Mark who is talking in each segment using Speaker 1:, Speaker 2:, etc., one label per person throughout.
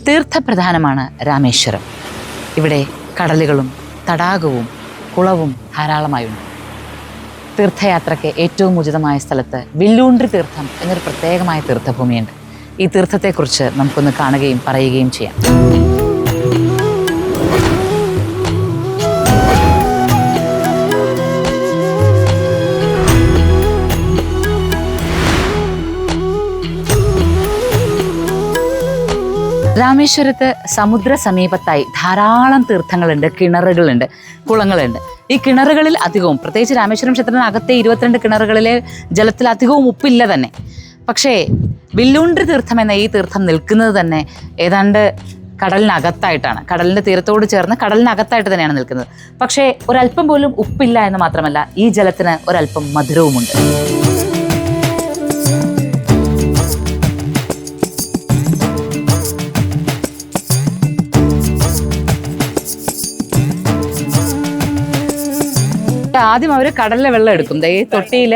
Speaker 1: തീർത്ഥപ്രധാനമാണ് രാമേശ്വരം. ഇവിടെ കടലുകളും തടാകവും കുളവും ധാരാളമായുണ്ട്. തീർത്ഥയാത്രയ്ക്ക് ഏറ്റവും ഉചിതമായ സ്ഥലത്ത് വില്ലൂൺറി തീർത്ഥം എന്നൊരു പ്രത്യേകമായ തീർത്ഥഭൂമിയുണ്ട്. ഈ തീർത്ഥത്തെക്കുറിച്ച് നമുക്കൊന്ന് കാണുകയും പറയുകയും ചെയ്യാം. രാമേശ്വരത്ത് സമുദ്ര സമീപത്തായി ധാരാളം തീർത്ഥങ്ങളുണ്ട്, കിണറുകളുണ്ട്, കുളങ്ങളുണ്ട്. ഈ കിണറുകളിൽ അധികവും, പ്രത്യേകിച്ച് രാമേശ്വരം ക്ഷേത്രത്തിനകത്തെ 22 കിണറുകളിലെ ജലത്തിൽ അധികവും ഉപ്പില്ല തന്നെ. പക്ഷേ വില്ലൂൺറി തീർത്ഥം എന്ന ഈ തീർത്ഥം നിൽക്കുന്നത് തന്നെ ഏതാണ്ട് കടലിനകത്തായിട്ടാണ്. കടലിൻ്റെ തീരത്തോട് ചേർന്ന് കടലിനകത്തായിട്ട് തന്നെയാണ് നിൽക്കുന്നത്. പക്ഷേ ഒരല്പം പോലും ഉപ്പില്ല എന്ന് മാത്രമല്ല, ഈ ജലത്തിന് ഒരല്പം മധുരവുമുണ്ട്. ആദ്യം അവർ കടലിലെ വെള്ളം എടുക്കും. ഈ തൊട്ടിയിൽ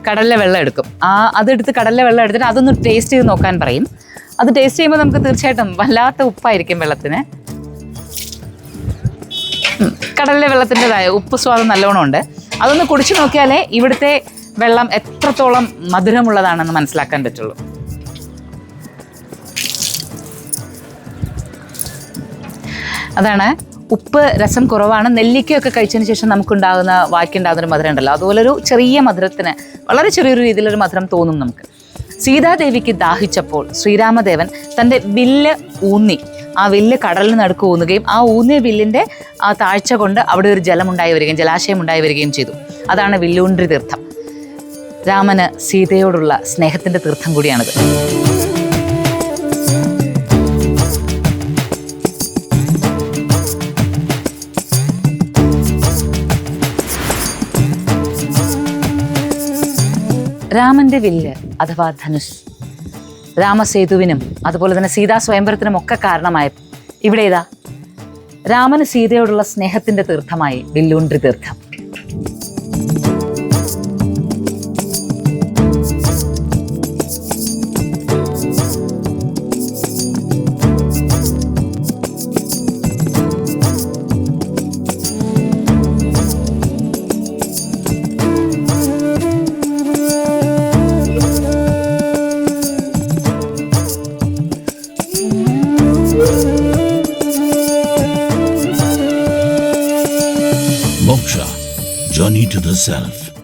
Speaker 1: കടലിലെ വെള്ളം എടുക്കും. അതെടുത്ത് കടലിലെ വെള്ളം എടുത്തിട്ട് അതൊന്ന് ടേസ്റ്റ് ചെയ്ത് നോക്കാൻ പറയും. അത് ടേസ്റ്റ് ചെയ്യുമ്പോൾ നമുക്ക് തീർച്ചയായിട്ടും വല്ലാത്ത ഉപ്പായിരിക്കും വെള്ളത്തിന്. കടലിലെ വെള്ളത്തിൻ്റെതായ ഉപ്പ് സ്വാദം നല്ലോണം ഉണ്ട്. അതൊന്ന് കുടിച്ചു നോക്കിയാലേ ഇവിടുത്തെ വെള്ളം എത്രത്തോളം മധുരമുള്ളതാണെന്ന് മനസ്സിലാക്കാൻ പറ്റുള്ളൂ. അതാണ് ഉപ്പ് രസം കുറവാണ്. നെല്ലിക്കയൊക്കെ കഴിച്ചതിന് ശേഷം നമുക്കുണ്ടാകുന്ന വായ്ക്കുണ്ടാകുന്നൊരു മധുരം ഉണ്ടല്ലോ, അതുപോലൊരു ചെറിയ മധുരത്തിന് വളരെ ചെറിയൊരു രീതിയിലൊരു മധുരം തോന്നും നമുക്ക്. സീതാദേവിക്ക് ദാഹിച്ചപ്പോൾ ശ്രീരാമദേവൻ തൻ്റെ വില്ല് ഊന്നി, ആ വില്ല് കടലിന് നടുക്ക് ഊന്നുകയും ആ ഊന്നിയ വില്ലിൻ്റെ ആ താഴ്ച കൊണ്ട് അവിടെ ഒരു ജലമുണ്ടായി വരികയും ജലാശയം ഉണ്ടായി വരികയും ചെയ്തു. അതാണ് വില്ലൂൺറി തീർത്ഥം. രാമന് സീതയോടുള്ള സ്നേഹത്തിൻ്റെ തീർത്ഥം കൂടിയാണിത്. രാമൻ്റെ വില്ല് അഥവാ ധനുഷ് രാമസേതുവിനും അതുപോലെ തന്നെ സീതാ സ്വയംവരത്തിനും ഒക്കെ കാരണമായ ഇവിടെ ഇതാ രാമന് സീതയോടുള്ള സ്നേഹത്തിൻ്റെ തീർത്ഥമായി വില്ലൂൺറി തീർത്ഥം.
Speaker 2: Moksha, Journey to the Self.